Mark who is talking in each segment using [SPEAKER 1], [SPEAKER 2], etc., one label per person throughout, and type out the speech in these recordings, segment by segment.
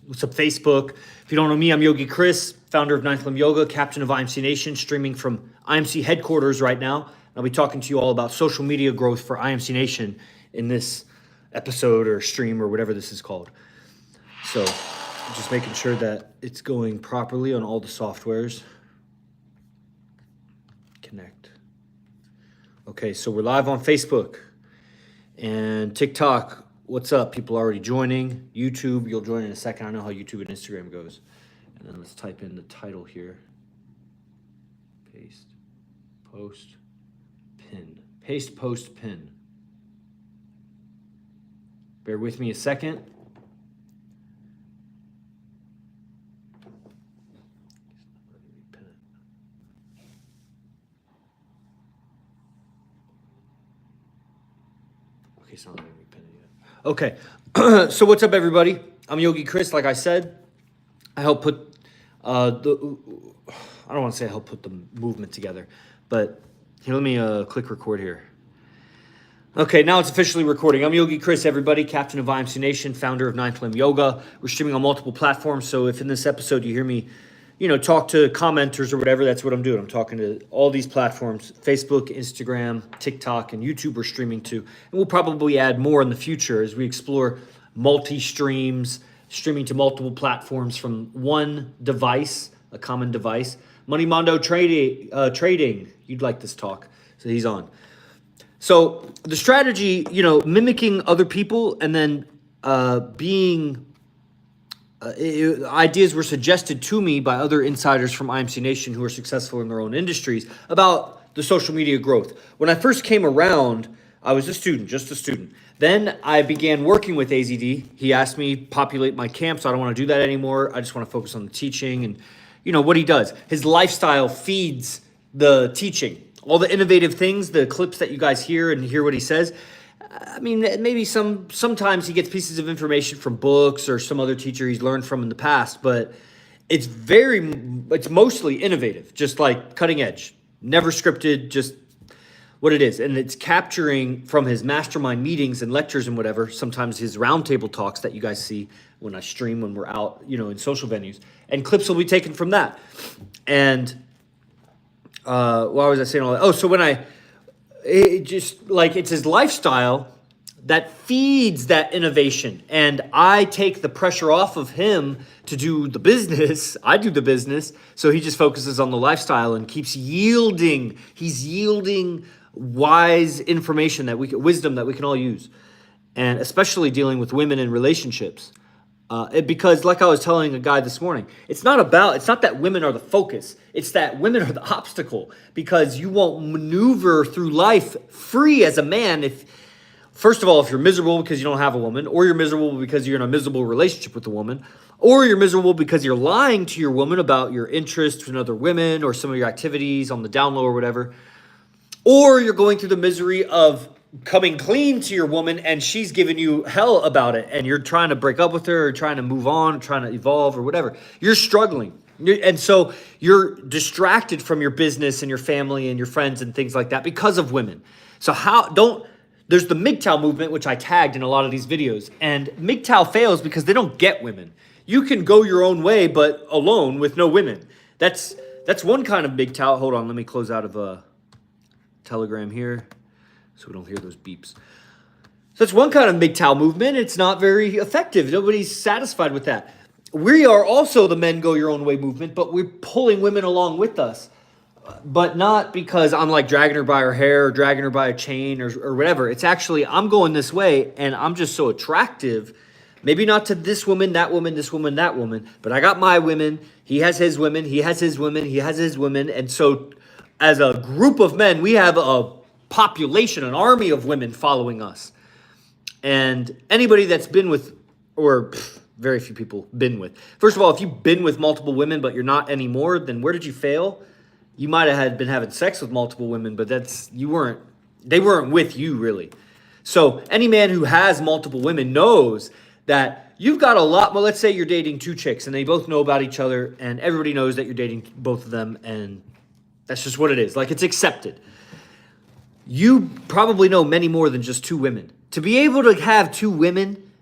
[SPEAKER 1] What's up, Facebook? If you don't know me, I'm Yogi Chris, founder of Ninth Limb Yoga, captain of IMC Nation, streaming from IMC headquarters right now. I'll be talking to you all about social media growth for IMC Nation in this episode or stream or whatever this is called. So just making sure that it's going properly on all the softwares. Connect. Okay, so we're live on Facebook and TikTok. What's up? People already joining. YouTube, you'll join in a second. I know how YouTube and Instagram goes. And then let's type in the title here. Paste, post, pin. Paste, post, pin. Bear with me a second. Okay, it's not letting me pin it yet. Okay, so what's up, everybody? I'm Yogi Chris. Like I said, I help put I don't want to say I help put the movement together, but here, let me click record here. Okay, now it's officially recording. I'm Yogi Chris, everybody, captain of IMC Nation, founder of Ninth Limb Yoga. We're streaming on multiple platforms, so if in this episode you hear me, talk to commenters or whatever, that's what I'm doing. I'm talking to all these platforms, Facebook, Instagram, TikTok, and YouTube we're streaming to. And we'll probably add more in the future as we explore multi-streams, streaming to multiple platforms from one device, a common device. Money Mondo trading, you'd like this talk, so he's on. So the strategy, mimicking other people and then ideas were suggested to me by other insiders from IMC Nation who are successful in their own industries about the social media growth. When I first came around, I was just a student. Then I began working with AZD. He asked me populate my camp, so I don't want to do that anymore. I just want to focus on the teaching and, what he does. His lifestyle feeds the teaching. All the innovative things, the clips that you guys hear and hear what he says. I mean, maybe sometimes he gets pieces of information from books or some other teacher he's learned from in the past, but it's mostly innovative, just like cutting edge, never scripted, just what it is. And it's capturing from his mastermind meetings and lectures and whatever, sometimes his roundtable talks that you guys see when I stream, when we're out, in social venues, and clips will be taken from that. And why was I saying all that? Oh, so it's his lifestyle that feeds that innovation. And I take the pressure off of him to do the business. I do the business. So he just focuses on the lifestyle and keeps yielding. He's yielding wise information wisdom that we can all use. And especially dealing with women in relationships. Because like I was telling a guy this morning, it's not that women are the focus. It's that women are the obstacle, because you won't maneuver through life free as a man first of all, if you're miserable because you don't have a woman, or you're miserable because you're in a miserable relationship with a woman, or you're miserable because you're lying to your woman about your interests in other women or some of your activities on the down low or whatever, or you're going through the misery of coming clean to your woman and she's giving you hell about it and you're trying to break up with her or trying to move on, trying to evolve or whatever. You're struggling. And so you're distracted from your business and your family and your friends and things like that because of women. So there's the MGTOW movement, which I tagged in a lot of these videos, and MGTOW fails because they don't get women. You can go your own way, but alone with no women. That's one kind of MGTOW. Hold on, let me close out of Telegram here, so we don't hear those beeps. So it's one kind of MGTOW movement. It's not very effective. Nobody's satisfied with that. We are also the men go your own way movement, but we're pulling women along with us. But not because I'm like dragging her by her hair or dragging her by a chain or whatever. It's actually, I'm going this way and I'm just so attractive. Maybe not to this woman, that woman, this woman, that woman, but I got my women. He has his women. He has his women. He has his women. And so as a group of men, we have a population, an army of women following us. And anybody that's been with, very few people been with. First of all, if you've been with multiple women, but you're not anymore, then where did you fail? You might have been having sex with multiple women, but they weren't with you really. So any man who has multiple women knows that you've got a lot. Well, let's say you're dating two chicks and they both know about each other and everybody knows that you're dating both of them and that's just what it is. Like, it's accepted. You probably know many more than just two women. To be able to have two women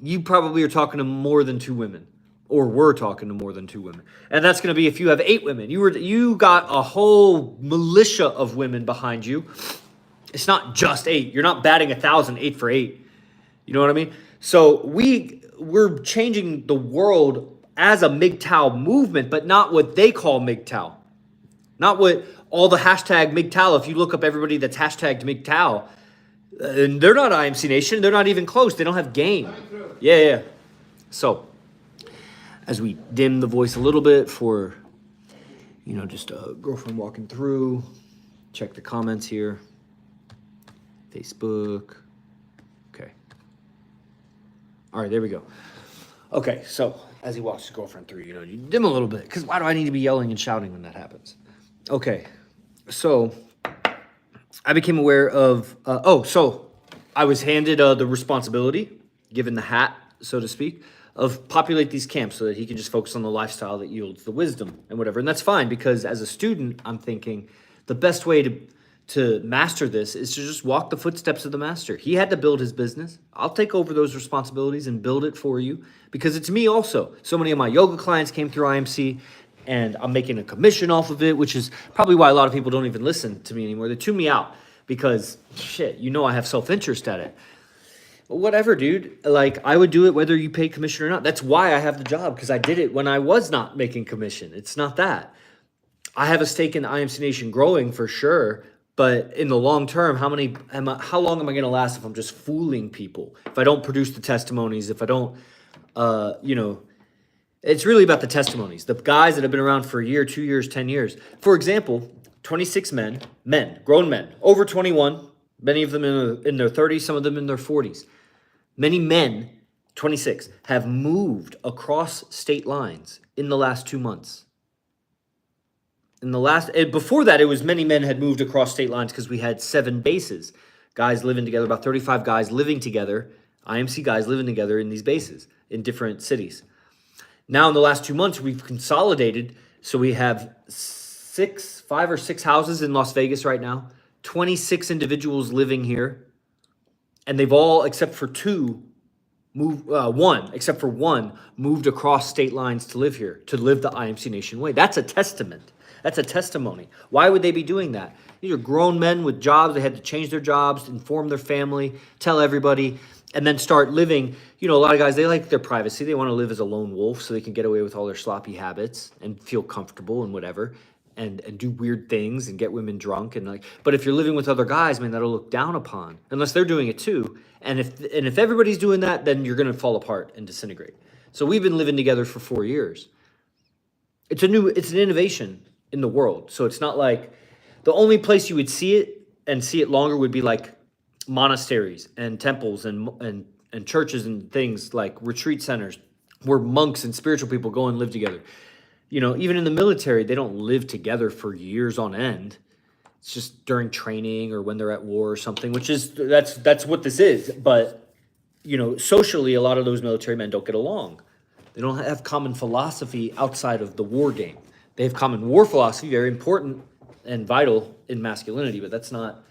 [SPEAKER 1] you probably are talking to more than 2 women, or were talking to more than 2 women. And that's going to be if you have 8 women. You got a whole militia of women behind you. It's not just 8. You're not batting 1,000, 8 for 8. You know what I mean? So we're changing the world as a MGTOW movement, but not what they call MGTOW. Not what all the hashtag MGTOW. If you look up everybody that's hashtagged MGTOW, and they're not IMC Nation. They're not even close. They don't have game. Yeah. So as we dim the voice a little bit for, just a girlfriend walking through, check the comments here. Facebook. Okay. All right, there we go. Okay, so as he walks his girlfriend through, you dim a little bit, because why do I need to be yelling and shouting when that happens? Okay, so I became aware of, so I was handed the responsibility, given the hat, so to speak, of populate these camps so that he can just focus on the lifestyle that yields the wisdom and whatever. And that's fine, because as a student, I'm thinking the best way to master this is to just walk the footsteps of the master. He had to build his business. I'll take over those responsibilities and build it for you, because it's me also. So many of my yoga clients came through IMC, and I'm making a commission off of it, which is probably why a lot of people don't even listen to me anymore. They tune me out because, I have self-interest at it. But whatever, dude. Like, I would do it whether you pay commission or not. That's why I have the job, because I did it when I was not making commission. It's not that. I have a stake in IMC Nation growing for sure, but in the long term, how long am I going to last if I'm just fooling people? If I don't produce the testimonies, if I don't, it's really about the testimonies. The guys that have been around for a year, 2 years, 10 years. For example, 26 men, grown men, over 21, many of them in their 30s, some of them in their 40s. Many men, 26, have moved across state lines in the last 2 months. Before that, it was many men had moved across state lines because we had 7 bases. Guys living together, about 35 guys living together, IMC guys living together in these bases in different cities. Now, in the last 2 months, we've consolidated. So we have 5 or 6 houses in Las Vegas right now, 26 individuals living here. And they've all, except for one, moved across state lines to live here, to live the IMC Nation way. That's a testament. That's a testimony. Why would they be doing that? These are grown men with jobs. They had to change their jobs, inform their family, tell everybody, and then start living. A lot of guys, they like their privacy. They want to live as a lone wolf so they can get away with all their sloppy habits and feel comfortable and whatever, and do weird things and get women drunk. But if you're living with other guys, man, that'll look down upon, unless they're doing it too. And if everybody's doing that, then you're going to fall apart and disintegrate. So we've been living together for 4 years. It's an innovation in the world. So it's not like the only place you would see it longer would be like monasteries and temples and churches and things like retreat centers where monks and spiritual people go and live together. Even in the military, they don't live together for years on end. It's just during training or when they're at war or something, that's what this is. But, socially, a lot of those military men don't get along. They don't have common philosophy outside of the war game. They have common war philosophy, very important and vital in masculinity, but that's not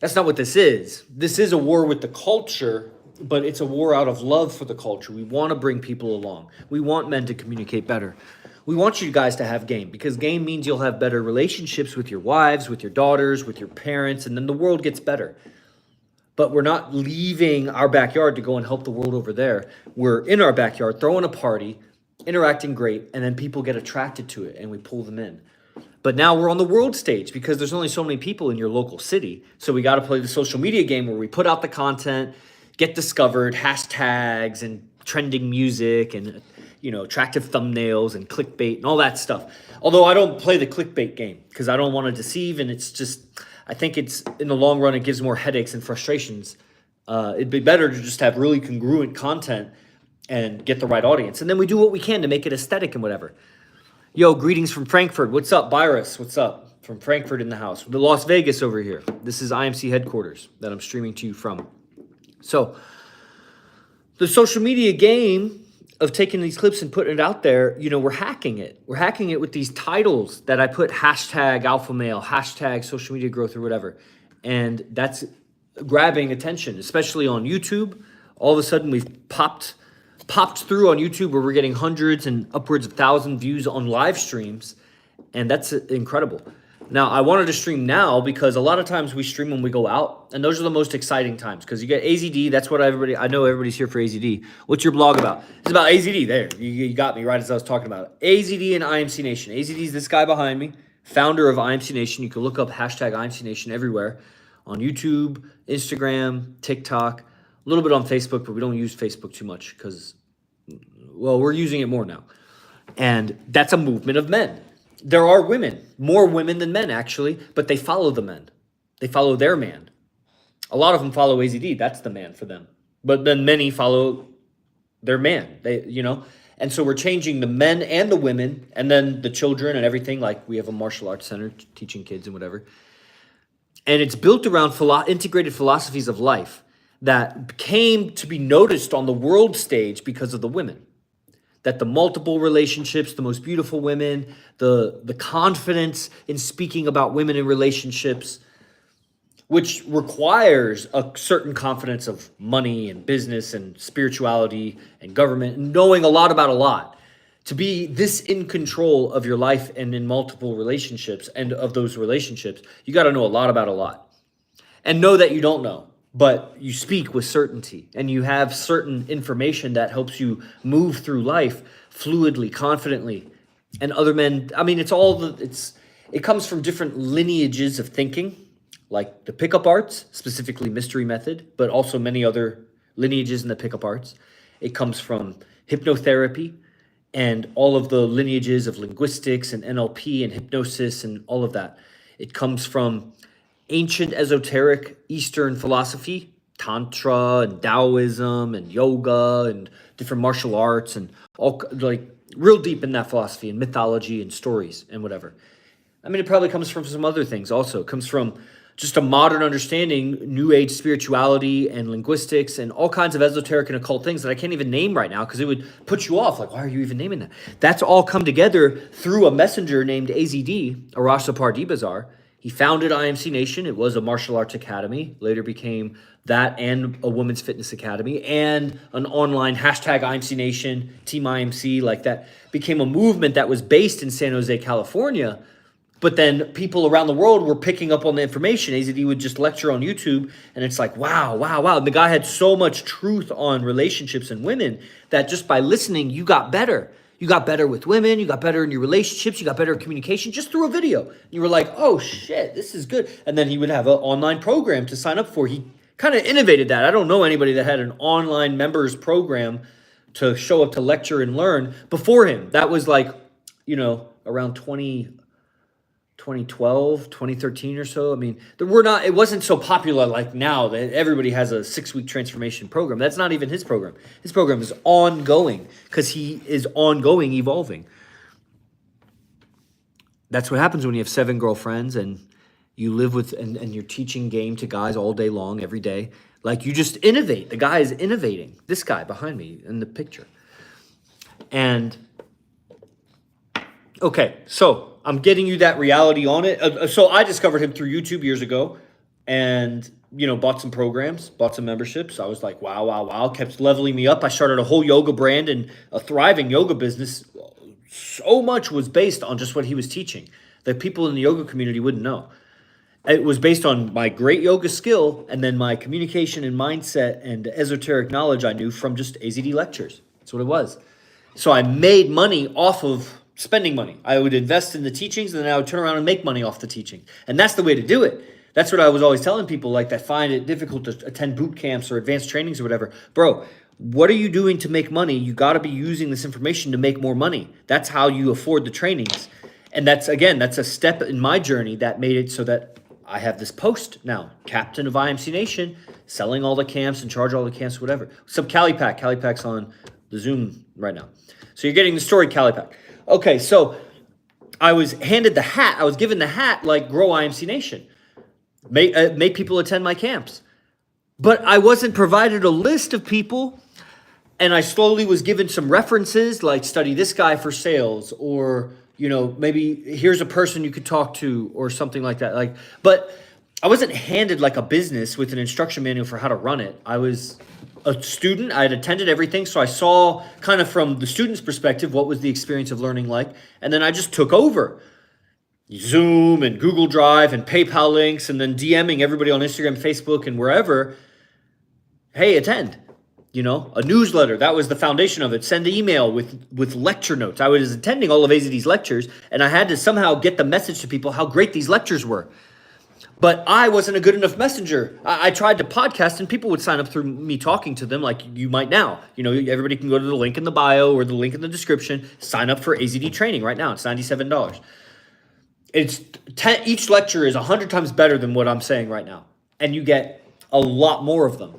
[SPEAKER 1] what this is. This is a war with the culture, but it's a war out of love for the culture. We want to bring people along. We want men to communicate better. We want you guys to have game, because game means you'll have better relationships with your wives, with your daughters, with your parents, and then the world gets better. But we're not leaving our backyard to go and help the world over there. We're in our backyard, throwing a party, interacting great, and then people get attracted to it and we pull them in. But now we're on the world stage because there's only so many people in your local city. So we got to play the social media game where we put out the content, get discovered, hashtags and trending music and attractive thumbnails and clickbait and all that stuff. Although I don't play the clickbait game because I don't want to deceive, and I think it's in the long run it gives more headaches and frustrations. It'd be better to just have really congruent content and get the right audience. And then we do what we can to make it aesthetic and whatever. Yo, greetings from Frankfurt. What's up, Byrus? What's up? From Frankfurt in the house. The Las Vegas over here. This is IMC headquarters that I'm streaming to you from. So the social media game of taking these clips and putting it out there, we're hacking it. We're hacking it with these titles that I put hashtag alpha male, hashtag social media growth or whatever. And that's grabbing attention, especially on YouTube, all of a sudden we've popped through on YouTube where we're getting hundreds and upwards of 1,000 views on live streams, and that's incredible. Now, I wanted to stream now because a lot of times we stream when we go out, and those are the most exciting times because you get AZD. That's what I know everybody's here for AZD. What's your blog about? It's about AZD. There, you got me right as I was talking about it. AZD and IMC Nation. AZD is this guy behind me, founder of IMC Nation. You can look up hashtag IMC Nation everywhere on YouTube, Instagram, TikTok, a little bit on Facebook, but we don't use Facebook too much because, well, we're using it more now. And that's a movement of men. There are women, more women than men actually, but they follow the men. They follow their man. A lot of them follow AZD. That's the man for them. But then many follow their man. And so we're changing the men and the women and then the children and everything. Like we have a martial arts center teaching kids and whatever. And it's built around integrated philosophies of life that came to be noticed on the world stage because of the women. That the multiple relationships, the most beautiful women, the confidence in speaking about women in relationships, which requires a certain confidence of money and business and spirituality and government, and knowing a lot about a lot. To be this in control of your life and in multiple relationships and of those relationships, you got to know a lot about a lot. And know that you don't know, but you speak with certainty and you have certain information that helps you move through life fluidly, confidently. And other men, I mean, it comes from different lineages of thinking, like the pickup arts, specifically mystery method, but also many other lineages in the pickup arts. It comes from hypnotherapy and all of the lineages of linguistics and NLP and hypnosis and all of that. It comes from ancient esoteric Eastern philosophy, Tantra and Taoism and yoga and different martial arts and all like real deep in that philosophy and mythology and stories and whatever. I mean, it probably comes from some other things also. It comes from just a modern understanding, new age spirituality and linguistics and all kinds of esoteric and occult things that I can't even name right now because it would put you off. Like, why are you even naming that? That's all come together through a messenger named AZD, Arasapar Dibazar. He founded IMC Nation. It was a martial arts academy, later became that and a women's fitness academy and an online hashtag IMC Nation, Team IMC, like that became a movement that was based in San Jose, California. But then people around the world were picking up on the information. AZD would just lecture on YouTube and it's like, wow. And the guy had so much truth on relationships and women that just by listening, you got better. You got better with women, you got better in your relationships, you got better at communication just through a video. You were like, oh shit, this is good. And then he would have an online program to sign up for. He kind of innovated that. I don't know anybody that had an online members program to show up to lecture and learn before him. That was like, around 2012, 2013 or so. I mean, it wasn't so popular like now that everybody has a 6-week transformation program. That's not even his program. His program is ongoing because he is ongoing, evolving. That's what happens when you have 7 girlfriends and you live with, and you're teaching game to guys all day long, every day. Like you just innovate. The guy is innovating. This guy behind me in the picture. And okay, so I'm getting you that reality on it. So I discovered him through YouTube years ago and, bought some programs, bought some memberships. I was like, wow, kept leveling me up. I started a whole yoga brand and a thriving yoga business. So much was based on just what he was teaching that people in the yoga community wouldn't know. It was based on my great yoga skill and then my communication and mindset and esoteric knowledge I knew from just AZD lectures. That's what it was. So I made money off of spending money. I would invest in the teachings and then I would turn around and make money off the teaching. And that's the way to do it. That's what I was always telling people like that find it difficult to attend boot camps or advanced trainings or whatever. Bro, what are you doing to make money? You got to be using this information to make more money. That's how you afford the trainings. And that's a step in my journey that made it so that I have this post now, captain of IMC Nation, selling all the camps and charge all the camps, whatever. What's up, Calipack? Calipack's on the Zoom right now. So you're getting the story, Calipack. Okay, so I was handed the hat. I was given the hat like Grow IMC Nation. Make people attend my camps. But I wasn't provided a list of people, and I slowly was given some references like study this guy for sales or, maybe here's a person you could talk to or something like that. But I wasn't handed like a business with an instruction manual for how to run it. I was a student. I had attended everything. So I saw kind of from the student's perspective, what was the experience of learning like? And then I just took over Zoom and Google Drive and PayPal links, and then DMing everybody on Instagram, Facebook, and wherever. Hey, attend. A newsletter. That was the foundation of it. Send an email with lecture notes. I was attending all of AZD's lectures, and I had to somehow get the message to people how great these lectures were. But I wasn't a good enough messenger. I tried to podcast, and people would sign up through me talking to them like you might now. Everybody can go to the link in the bio or the link in the description, sign up for AZD training right now. It's $97. Each lecture is 100 times better than what I'm saying right now. And you get a lot more of them.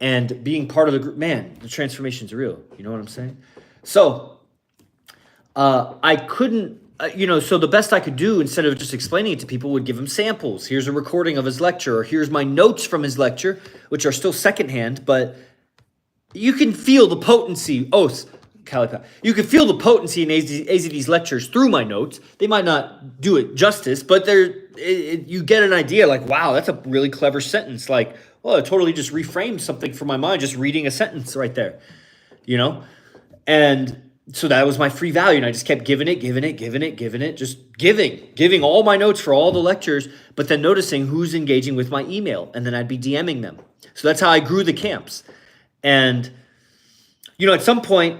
[SPEAKER 1] And being part of the group, man, the transformation's real. You know what I'm saying? So I couldn't, so the best I could do instead of just explaining it to people would give them samples. Here's a recording of his lecture, or here's my notes from his lecture, which are still secondhand, but you can feel the potency. You can feel the potency in AZD's lectures through my notes. They might not do it justice, but you get an idea like, wow, that's a really clever sentence. Like, well, it totally just reframed something for my mind, just reading a sentence right there, And so that was my free value. And I just kept giving it, just giving all my notes for all the lectures, but then noticing who's engaging with my email. And then I'd be DMing them. So that's how I grew the camps. And, at some point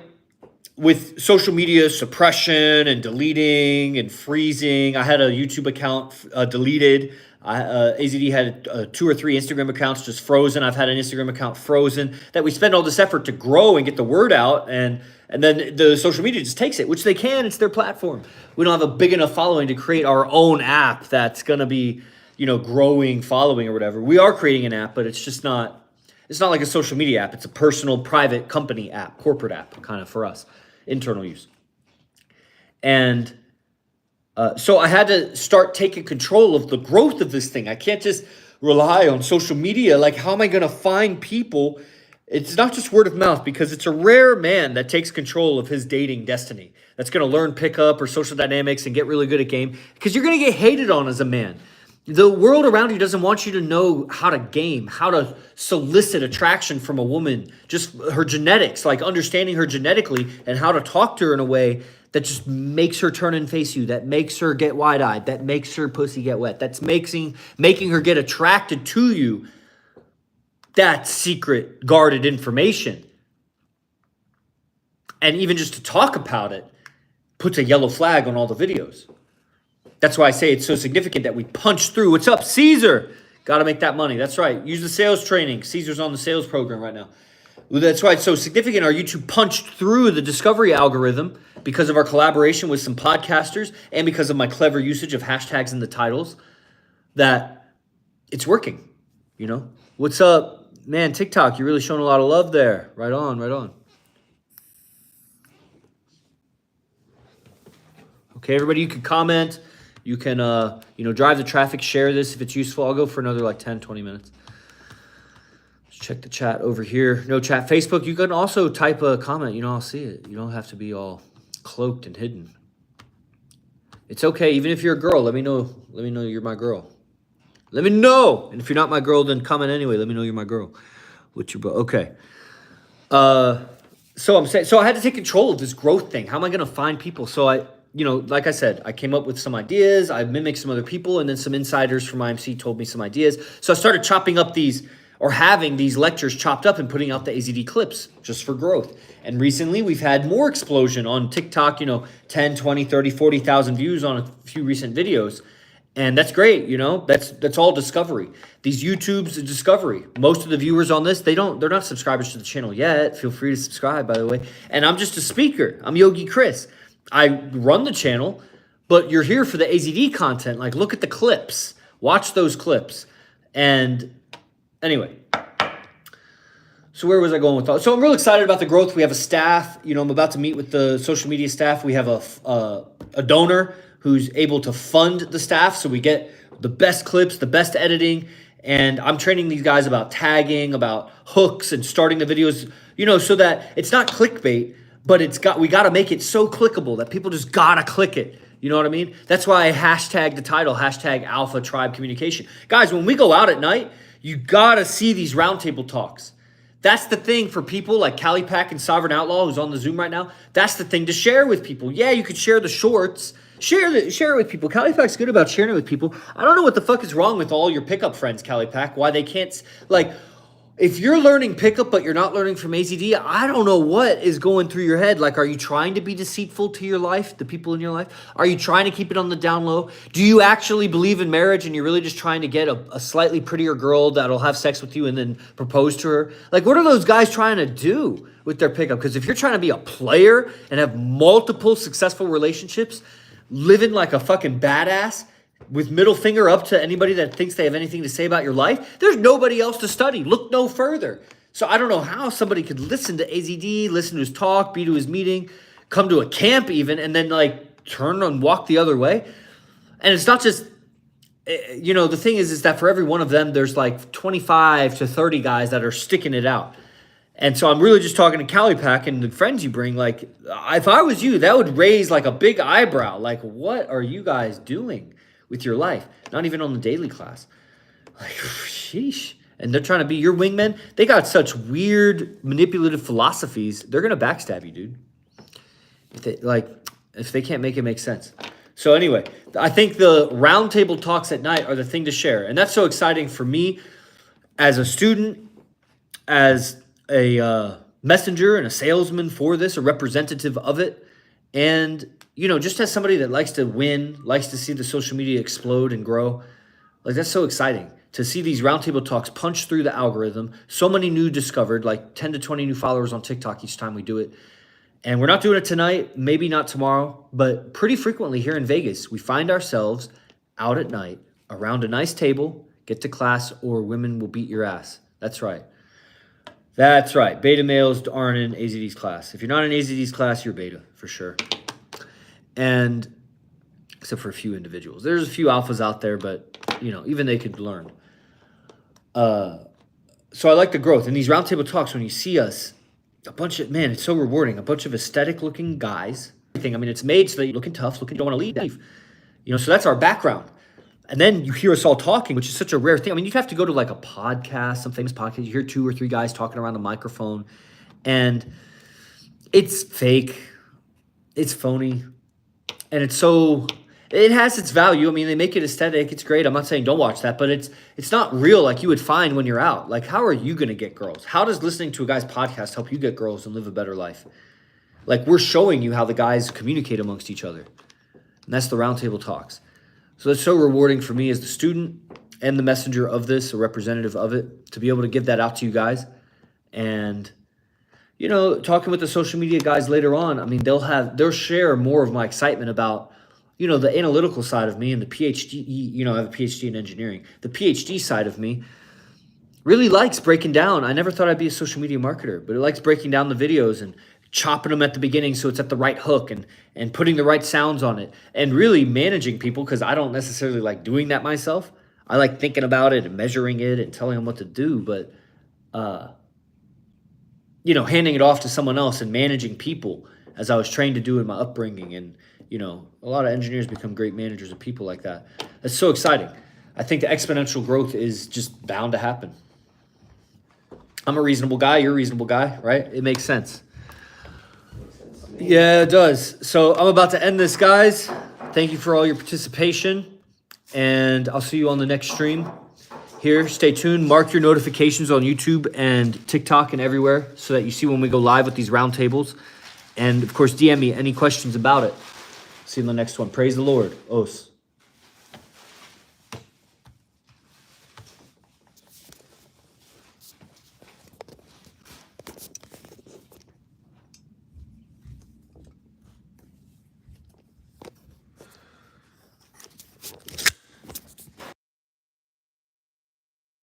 [SPEAKER 1] with social media suppression and deleting and freezing, I had a YouTube account deleted. AZD had 2 or 3 Instagram accounts just frozen. I've had an Instagram account frozen. That we spend all this effort to grow and get the word out, and then the social media just takes it, which they can. It's their platform. We don't have a big enough following to create our own app that's going to be, growing following or whatever. We are creating an app, but it's just not. It's not like a social media app. It's a personal, private company app, corporate app, kind of for us, internal use. And so I had to start taking control of the growth of this thing. I can't just rely on social media. Like, how am I going to find people? It's not just word of mouth, because it's a rare man that takes control of his dating destiny, that's going to learn pickup or social dynamics and get really good at game, because you're going to get hated on as a man. The world around you doesn't want you to know how to game, how to solicit attraction from a woman, just her genetics, like understanding her genetically and how to talk to her in a way that just makes her turn and face you, that makes her get wide-eyed, that makes her pussy get wet, that's making her get attracted to you. That's secret, guarded information. And even just to talk about it puts a yellow flag on all the videos. That's why I say it's so significant that we punch through. What's up, Caesar? Got to make that money. That's right. Use the sales training. Caesar's on the sales program right now. That's why it's so significant. Our YouTube punched through the discovery algorithm because of our collaboration with some podcasters and because of my clever usage of hashtags in the titles, that it's working. What's up, man? TikTok, you're really showing a lot of love there. Right on, right on. Okay, everybody, you can comment. You can, drive the traffic, share this if it's useful. I'll go for another 10, 20 minutes. Let's check the chat over here. No chat. Facebook, you can also type a comment. I'll see it. You don't have to be all cloaked and hidden. It's okay. Even if you're a girl, let me know. Let me know you're my girl. Let me know. And if you're not my girl, then comment anyway. Let me know you're my girl. What's your bro? Okay. So I had to take control of this growth thing. How am I going to find people? So like I said, I came up with some ideas. I mimicked some other people, and then some insiders from IMC told me some ideas. So I started chopping up having these lectures chopped up and putting out the AZD clips just for growth. And recently we've had more explosion on TikTok, 10, 20, 30, 40,000 views on a few recent videos. And that's great. That's all discovery. These YouTube's a discovery. Most of the viewers on this, they're not subscribers to the channel yet. Feel free to subscribe, by the way. And I'm just a speaker. I'm Yogi Chris. I run the channel, but you're here for the AZD content. Like, look at the clips. Watch those clips. And anyway, so where was I going with that? So I'm real excited about the growth. We have a staff. I'm about to meet with the social media staff. We have a donor who's able to fund the staff, so we get the best clips, the best editing. And I'm training these guys about tagging, about hooks, and starting the videos, so that it's not clickbait, but we got to make it so clickable that people just got to click it. You know what I mean? That's why I hashtag the title, hashtag Alpha Tribe Communication. Guys, when we go out at night, you got to see these roundtable talks. That's the thing for people like Cali Pack and Sovereign Outlaw, who's on the Zoom right now. That's the thing to share with people. Yeah, you could share the shorts. Share it with people. Cali Pack's good about sharing it with people. I don't know what the fuck is wrong with all your pickup friends, Cali Pack. Why they can't, like, if you're learning pickup but you're not learning from AZD, I don't know what is going through your head. Like, are you trying to be deceitful to your life, the people in your life? Are you trying to keep it on the down low? Do you actually believe in marriage and you're really just trying to get a slightly prettier girl that'll have sex with you and then propose to her? Like, what are those guys trying to do with their pickup? Because if you're trying to be a player and have multiple successful relationships, living like a fucking badass, with middle finger up to anybody that thinks they have anything to say about your life, there's nobody else to study. Look no further. So I don't know how somebody could listen to AZD, listen to his talk, be to his meeting, come to a camp even, and then like turn and walk the other way. And it's not just, the thing is that for every one of them, there's like 25 to 30 guys that are sticking it out. And so I'm really just talking to Cali Pack and the friends you bring. Like, if I was you, that would raise like a big eyebrow. Like, what are you guys doing with your life? Not even on the daily class. Like, sheesh. And they're trying to be your wingmen. They got such weird manipulative philosophies. They're going to backstab you, dude. If they can't make it make sense. So anyway, I think the roundtable talks at night are the thing to share. And that's so exciting for me as a student, as a messenger and a salesman for this, a representative of it. And, just as somebody that likes to win, likes to see the social media explode and grow, like that's so exciting to see these roundtable talks punch through the algorithm. So many new discovered, like 10 to 20 new followers on TikTok each time we do it. And we're not doing it tonight, maybe not tomorrow, but pretty frequently here in Vegas, we find ourselves out at night around a nice table, get to class, or women will beat your ass. That's right. That's right. Beta males aren't in AZD's class. If you're not in AZD's class, you're beta for sure. And except for a few individuals. There's a few alphas out there, but, even they could learn. So I like the growth. In these roundtable talks, when you see us, it's so rewarding. A bunch of aesthetic-looking guys. It's made so that you're looking tough, don't want to leave. So that's our background. And then you hear us all talking, which is such a rare thing. You have to go to like a podcast, some famous podcast. You hear 2 or 3 guys talking around a microphone, and it's fake. It's phony. And it has its value. They make it aesthetic. It's great. I'm not saying don't watch that, but it's not real like you would find when you're out. Like, how are you going to get girls? How does listening to a guy's podcast help you get girls and live a better life? Like, we're showing you how the guys communicate amongst each other. And that's the roundtable talks. So that's so rewarding for me as the student and the messenger of this, a representative of it, to be able to give that out to you guys. And, talking with the social media guys later on, they'll share more of my excitement about, the analytical side of me and the PhD, I have a PhD in engineering. The PhD side of me really likes breaking down. I never thought I'd be a social media marketer, but it likes breaking down the videos and chopping them at the beginning so it's at the right hook and putting the right sounds on it and really managing people, because I don't necessarily like doing that myself. I like thinking about it and measuring it and telling them what to do, but, handing it off to someone else and managing people as I was trained to do in my upbringing. And, a lot of engineers become great managers of people like that. That's so exciting. I think the exponential growth is just bound to happen. I'm a reasonable guy. You're a reasonable guy, right? It makes sense. Yeah, it does. So I'm about to end this, guys. Thank you for all your participation, and I'll see you on the next stream. Here, stay tuned. Mark your notifications on YouTube and TikTok and everywhere so that you see when we go live with these roundtables. And, of course, DM me any questions about it. See you in the next one. Praise the Lord. Os.